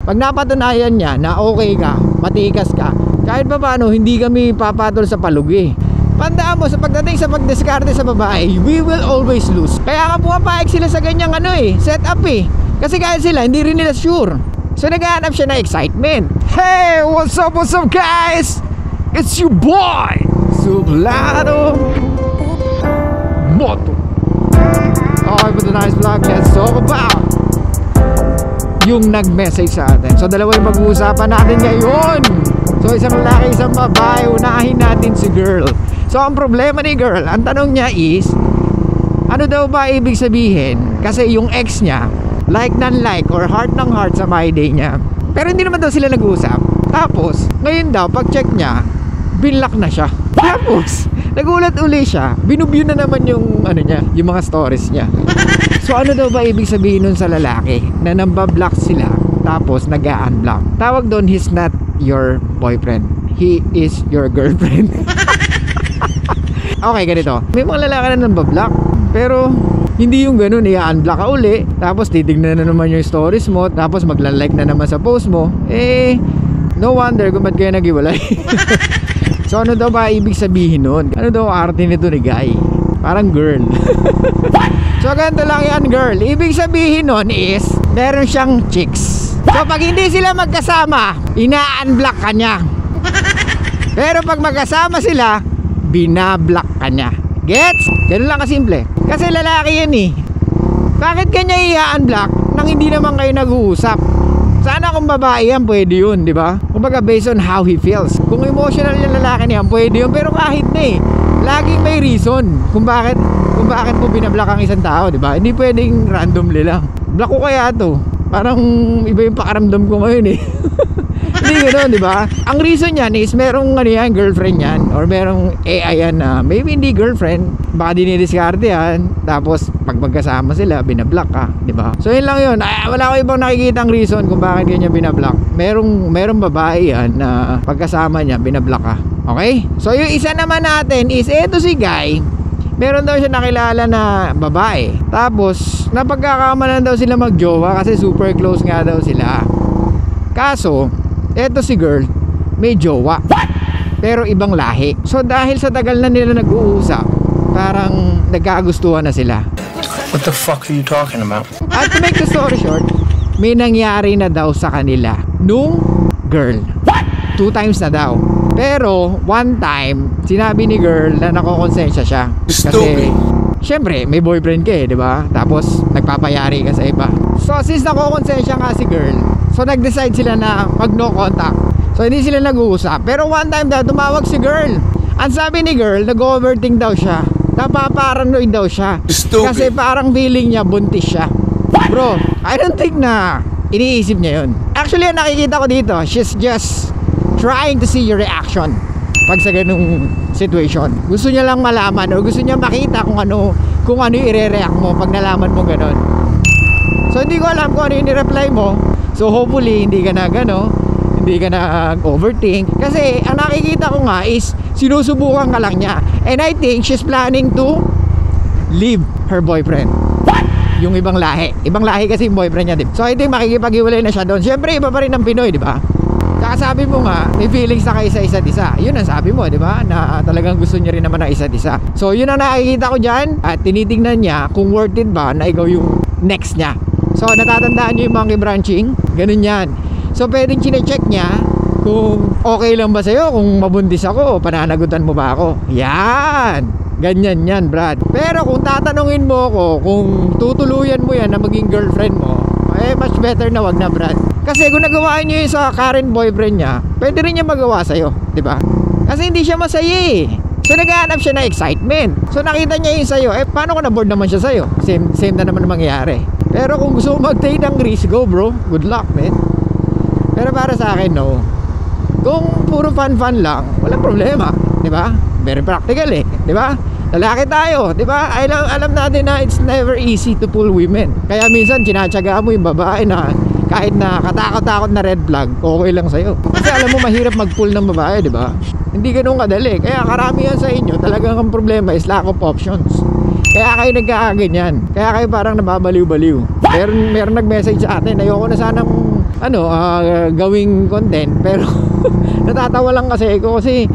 Pag napatunayan niya na okay ka, matikas ka, kahit pa paano hindi kami papatol sa palugi. Tandaan mo, sa pagdating sa pagdiskarte sa babae, we will always lose. Kaya nga pumapayag sila sa ganyang setup eh. Kasi kahit sila, hindi rin nila sure. So naghahanap siya ng excitement. Hey, what's up guys? It's your boy Sublado Moto. Okay, for tonight's vlog, let's talk about yung nag-message sa atin. So dalawa yung pag-uusapan natin ngayon. So isang lalaki, isang babae. Unahin natin si girl. So ang problema ni girl, ang tanong niya is, ano daw ba ibig sabihin? Kasi yung ex niya, like ng like or heart ng heart sa my day niya. Pero hindi naman daw sila nag-uusap. Tapos ngayon daw pag check niya, binlock na siya. Tapos nagulat uli siya, binubyo na naman yung niya, yung mga stories niya. So ano daw ba ibig sabihin nun sa lalaki na nambablock sila tapos nag-a-unblock? Tawag doon, he's not your boyfriend, he is your girlfriend. Okay, ganito, may mga lalaki na nambablock, pero hindi yung ganun, i-unblock ka uli, tapos titignan na naman yung stories mo, tapos magla-like na naman sa post mo. No wonder kung ba't kayo nag-iwalay. So ano daw ba ibig sabihin nun? Ano daw arte nito ni guy? Parang girl. So ganito lang yan, girl. Ibig sabihin nun is meron siyang chicks. So pag hindi sila magkasama, ina-unblock ka niya. Pero pag magkasama sila, binablock ka niya. Gets? Ganun lang kasimple. Kasi lalaki yan eh. Bakit kanya i-unblock nang hindi naman kayo nag-uusap? Sana kung babae yan, pwede yun, di ba? Kumbaga based on how he feels. Kung emotional yung lalaki niyan, pwede yun. Pero kahit na eh, laging may reason kung bakit mo binablock ang isang tao, di ba? Hindi pwedeng randomly lang. Block ko kaya to. Parang iba yung pakaramdam ko ngayon eh. Hindi ganoon, di ba? Ang reason yan is merong girlfriend yan, or merong AI yan na maybe hindi girlfriend, baka dinidiscarte yan, tapos pag magkasama sila, binablock ka, di ba? So yun lang yun. Wala ko ibang nakikitang reason kung bakit ganyan binablock. Merong babae yan na pagkasama niya, binablock ka. Okay? So yung isa naman natin is eto si guy. Meron daw siya nakilala na babae. Tapos napagkakamalan daw sila magjowa kasi super close nga daw sila. Kaso eto si girl may jowa, pero ibang lahi. So dahil sa tagal na nila nag-uusap, parang nagkagustuhan na sila. What the fuck are you talking about? At to make the story short, may nangyari na daw sa kanila nung girl. 2 times na daw. Pero one time, sinabi ni girl na nakokonsensya siya. Kasi syempre may boyfriend ka eh, di ba? Tapos nagpapayari ka sa iba. So since nakokonsensya nga si girl, so nag-decide sila na mag no contact. So hindi sila nag-uusap. Pero one time daw tumawag si girl. Ang sabi ni girl, nag-overthink daw siya, napaparanoid daw siya. Stupid. Kasi parang feeling niya buntis siya. Bro, I don't think na iniisip niya yun. Actually ang nakikita ko dito, she's just trying to see your reaction pag sa ganung situation. Gusto niya lang malaman o gusto niya makita kung ano i-react mo pag nalaman mo ganun. So hindi ko alam kung ano yung i-reply mo. So hopefully hindi ka na hindi ka na overthink. Kasi ang nakikita ko nga is sinusubukan ka lang niya. And I think she's planning to leave her boyfriend. Yung ibang lahi. Ibang lahi kasi yung boyfriend niya, diba? So I think makikipag-iwalay na siya doon. Siyempre iba pa rin ang Pinoy, di ba? Saka sabi mo nga, may feelings na kayo sa isa't isa. Yun ang sabi mo, di ba? Na talagang gusto niya rin naman ng isa't isa. So yun ang nakikita ko dyan. At tinitingnan niya kung worth it ba na ikaw yung next niya. So natatandaan niyo yung monkey branching? Ganun yan. So pwedeng chine-check niya kung okay lang ba sa'yo, kung mabuntis ako o pananagutan mo ba ako. Yan! Ganyan yan, Brad. Pero kung tatanungin mo ako kung tutuluyan mo yan na maging girlfriend mo, much better na wag na, Brad. Kasi kung nagawa niyo yun sa current boyfriend niya, pwede rin niya magawa sa'yo, di ba? Kasi hindi siya masaya eh. So naghahanap siya ng excitement. So nakita niya yun sa'yo, paano kung na-board naman siya sa'yo? Same na naman mangyayari. Pero kung gusto mo mag-take ng risk, go bro, good luck, man. Pero para sa akin, no. Kung puro fun lang, walang problema, di ba? Very practical eh, di ba? Lalaki tayo, di ba? Alam natin na it's never easy to pull women. Kaya minsan tinatsaga mo yung babae na kahit na katakot-takot na red flag, okay lang sa'yo. Kasi alam mo mahirap mag-pull ng babae, di ba? Hindi ganun kadali. Kaya karamihan sa inyo, talagang ang problema is lack of options. Kaya kayo nagkakaganyan. Kaya kayo parang nababaliw-baliw. Meron nag-message sa atin, ayoko na sanang gawing content. Pero natatawa lang kasi ako kasi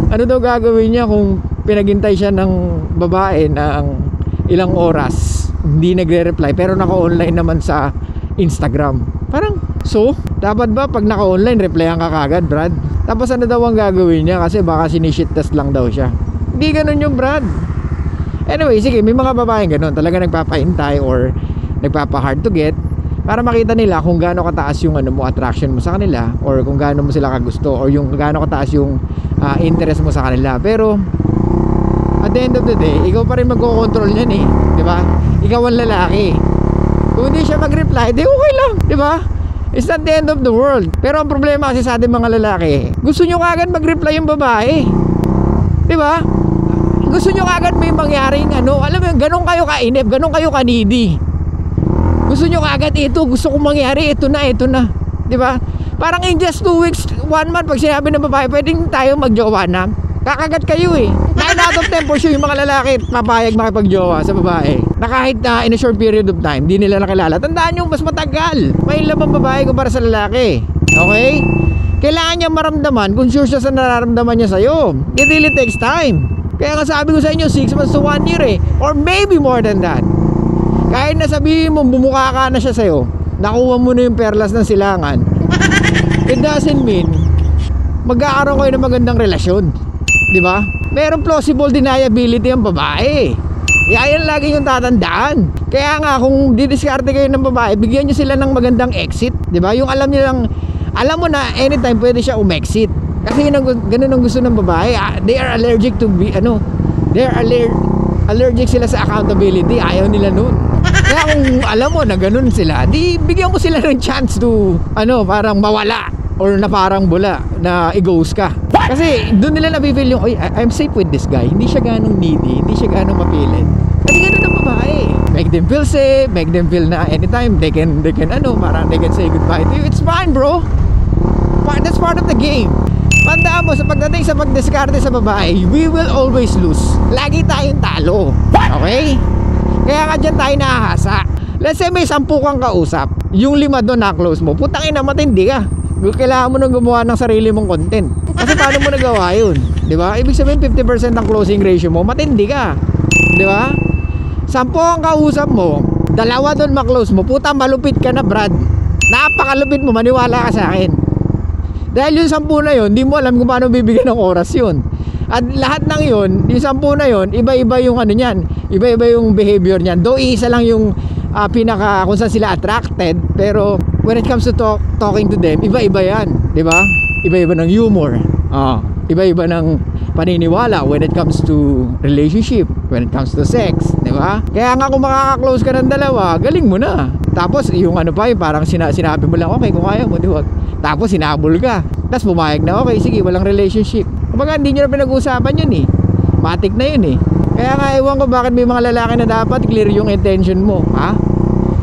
ano daw gagawin niya kung pinaghintay siya ng babae ng ilang oras, hindi nagre-reply pero naka-online naman sa Instagram. Parang, so, dapat ba pag naka-online, replyan ka kagad, Brad? Tapos ano daw ang gagawin niya kasi baka sinishit test lang daw siya. Hindi ganun yung Brad. Anyway, sige, may mga babaeng ganun, talaga nagpapahintay or nagpapa-hard to get para makita nila kung gaano kataas yung attraction mo sa kanila, or kung gaano mo sila kagusto, or yung gaano kataas yung interest mo sa kanila. Pero at the end of the day, ikaw pa rin magko-control niyan eh, di ba? Ikaw ang lalaki. Kung hindi siya mag-reply, di okay lang, di ba? It's not the end of the world. Pero ang problema kasi sa ating mga lalaki, gusto nyo kagad mag-reply yung babae, di ba? Gusto nyo kagad may mangyaring alam mo yun, ganun kayo kainip, ganun kayo kanidi. Gusto nyo kagad ito, gusto kong mangyari, ito na, di ba? Parang in just 2 weeks, 1 month, pag sinabi ng babae, pwedeng tayo magjowa na. Kakagat kayo eh. 9 out of 10 for sure yung mga lalaki papayag makipagjowa sa babae na kahit in a short period of time, di nila nakilala. Tandaan nyo, mas matagal may labang babae kumpara sa lalaki. Okay? Kailangan niya maramdaman kung sure siya sa nararamdaman niya sa'yo. It really takes time. Kaya nga sabi ko sa inyo, 6 months to 1 year eh. Or maybe more than that. Kahit na sabihin mo, bumuka ka na siya sa'yo, nakuha mo na yung perlas ng silangan, it doesn't mean magkakaroon kayo ng magandang relasyon. Di ba? Merong plausible deniability ang babae. Yan lagi yung tatandaan. Kaya nga kung didiskarte kayo ng babae, bigyan nyo sila ng magandang exit. Di ba? Yung alam mo na anytime pwede siya umexit. Kasi ganun ang gusto ng babae. They are allergic to be allergic sila sa accountability. Ayaw nila nun. Kaya kung alam mo na ganun sila, di bigyan mo sila ng chance to parang mawala, or na parang bula na i-ghost ka. Kasi doon nila nabifeel yung, I'm safe with this guy. Hindi siya ganong needy, hindi siya ganong mapilit. Kasi ganun ang babae. Make them feel safe, make them feel na anytime they can parang they can say goodbye to you. It's fine, bro. That's part of the game. Tandaan mo, sa pagdating sa pagdiskarte sa babae, we will always lose. Lagi tayong talo. Okay? Kaya nga dyan tayo nakahasa. Let's say may 10 kang kausap, yung 5 doon na-close mo, putang ina, matindi ka. Kailangan mo nang gumawa ng sarili mong content. Kasi paano mo nagawa yun? Di ba? Ibig sabihin 50% ang closing ratio mo, matindi ka. Di ba? 10 ang kausap mo, 2 doon ma-close mo, puta malupit ka na, Brad. Napakalupit mo, maniwala ka sa akin. Dahil yung 10 na yun, di mo alam kung paano bibigyan ng oras yun. At lahat ng yun, yung 10 na yun, iba-iba yung niyan, iba-iba yung behavior niyan. Though isa lang yung kung saan sila attracted, pero when it comes to talking to them, iba-iba yan, di ba? Iba-iba ng humor, iba-iba ng paniniwala when it comes to relationship, when it comes to sex, di ba? Kaya nga kung makaka-close ka ng 2, galing mo na. Tapos yung yung parang sinabi mo lang, okay, kung kaya mo, di ba? Tapos sinabol ka, tapos pumayag na, okay, sige, walang relationship. Kumbaga hindi nyo na pinag-uusapan yun eh, matik na yun eh. Kaya nga ewan ko bakit may mga lalaki na dapat clear yung intention mo, ha?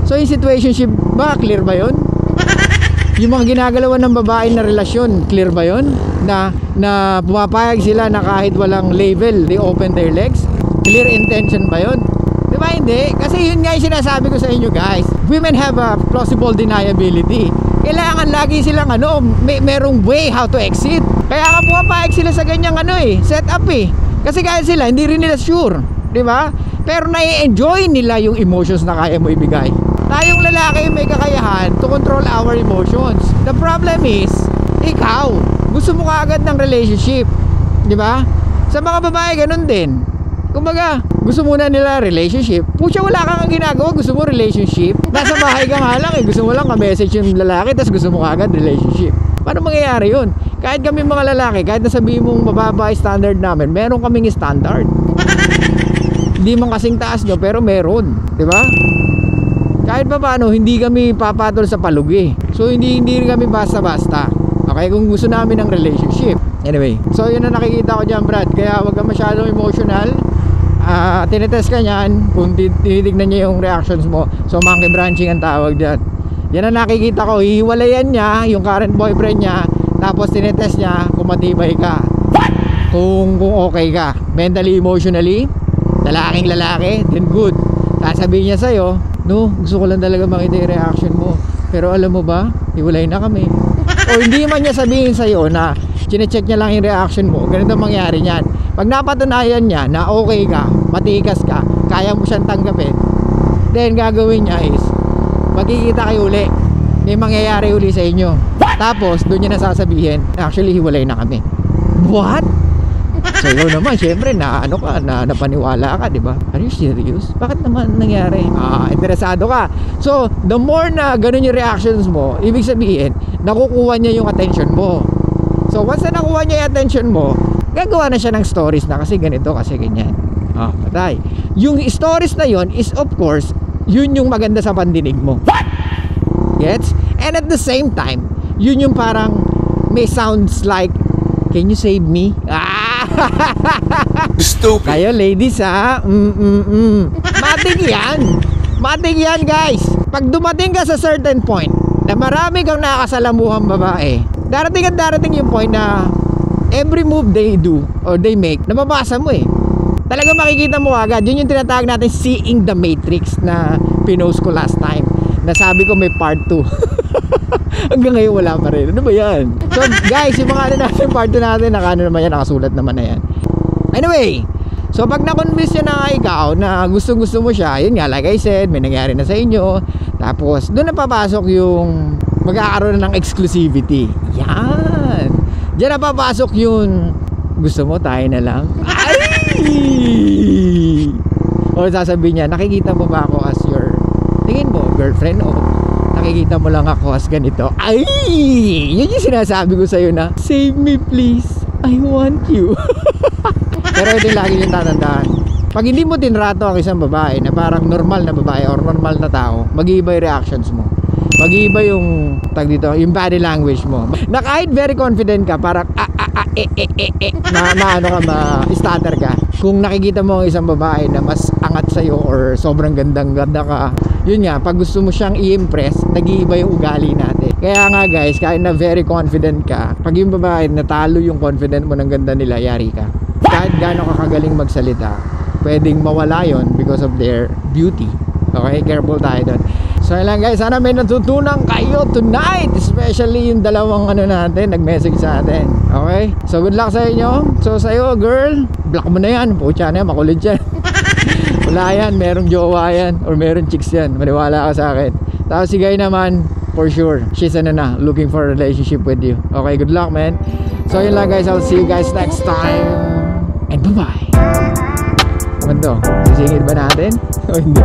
So yung situationship ba, clear ba yun? Yung mga ginagalawan ng babae na relasyon, clear ba yun? Na pumapayag sila na kahit walang label, they open their legs? Clear intention ba yun? Diba hindi? Kasi yun nga yung sinasabi ko sa inyo guys, women have a plausible deniability. Kailangan lagi silang merong way how to exit. Kaya nga pumapayag sila sa ganyang set up eh. Kasi kaya sila, hindi rin nila sure, di ba? Pero nai-enjoy nila yung emotions na kaya mo ibigay. Tayong lalaki may kakayahan to control our emotions. The problem is, ikaw, gusto mo kaagad ng relationship, di ba? Sa mga babae, ganun din. Kumbaga, gusto muna nila relationship. Pucha, wala kang ginagawa, gusto mo relationship. Nasa bahay ka nga lang gusto mo lang ka-message yung lalaki, tapos gusto mo kaagad relationship. Paano mangyayari yun? Kahit kami mga lalaki, kahit nasabihin mong mababa standard namin, meron kaming standard. Hindi man kasing taas nyo, pero meron, di ba? Kahit pa paano, hindi kami papatol sa palugi. So hindi rin kami basta-basta. Okay, kung gusto namin ng relationship. Anyway, so yun na nakikita ko dyan, Brad. Kaya wag ka masyadong emotional. Tinetest ka nyan, kung tinitignan niya yung reactions mo. So monkey branching ang tawag dyan. Yan ang nakikita ko, hihiwalayan niya yung current boyfriend niya, tapos tinetest niya kung matibay ka, kung okay ka mentally, emotionally, lalaking lalaki, then good. Sasabihin niya sa'yo, no, gusto ko lang talaga makita yung reaction mo, pero alam mo ba, hiwalay na kami. O hindi man niya sabihin sa'yo na chinecheck niya lang yung reaction mo, ganito mangyari niyan. Pag napatunayan niya na okay ka, matikas ka, kaya mo siyang tanggapin, then gagawin niya is magkikita kayo uli, may mangyayari uli sa inyo. Tapos doon niya nasasabihin, actually hiwalay na kami. What? So ikaw naman, syempre na ano ka, na napaniwala ka, di ba? Are you serious? Bakit naman nangyari? Interesado ka. So, the more na ganun yung reactions mo, ibig sabihin, nakukuha niya yung attention mo. So, once na nakuha niya yung attention mo, gagawa na siya ng stories na kasi ganito, kasi ganyan. Patay. Yung stories na yon is of course, yun yung maganda sa pandinig mo. What? Gets? And at the same time, yun yung parang may sounds like, can you save me? Stupid. Kayo ladies ha. Matig yan. Matig yan guys. Pag dumating ka sa certain point na marami kang nakakasalamuhang babae, darating yung point na every move they do or they make, nababasa mo eh. Talaga makikita mo agad. Yun yung tinatawag natin seeing the matrix na pinost ko last time. Nasabi ko may part 2. Hanggang ngayon wala pa rin. Ano ba yan? So guys, yung mga ano natin, part 2 natin, naman yan, nakasulat naman na yan. Anyway, so pag na-convince niya na ikaw na gusto mo siya, yun nga, like I said, may nangyari na sa inyo. Tapos doon na papasok yung magkakaroon ng exclusivity. Yan. Diyan na papasok yung gusto mo, tayo na lang. Ay! O sasabihin niya, nakikita mo ba ako as your, tingin mo, girlfriend o nakikita mo lang ako as ganito? Ay! Yun yung sinasabi ko sa'yo na, save me please, I want you. Pero ito yung lagi yung tatandaan. Pag hindi mo tinrato ang isang babae na parang normal na babae or normal na tao, mag-iiba yung reactions mo. Mag-iiba yung tag dito, yung body language mo. Na kahit very confident ka, parang na ano ka, ma-stutter ka. Kung nakikita mo ang isang babae na mas angat sa'yo or sobrang ganda ka, yun nga, pag gusto mo siyang i-impress, nag-iiba yung ugali natin. Kaya nga guys, kahit na very confident ka, pag yung babae natalo yung confident mo ng ganda nila, yari ka. Kahit gaano ka kagaling magsalita, pwedeng mawala yon because of their beauty. Okay, careful tayo doon. So yun lang guys, sana may natutunan kayo tonight, especially yung dalawang ano natin, nag-message sa atin. Okay, so good luck sa inyo. So sa'yo girl, block mo na yan, pucha na yan, makulit yan. Wala yan, merong jowa yan or merong chicks yan, maniwala ka sa akin. Tapos si guy naman, for sure, she's ano na, looking for a relationship with you. Okay, good luck man. So yun lang guys, I'll see you guys next time. And bye-bye. Ano to? Sisingit ba natin? O hindi?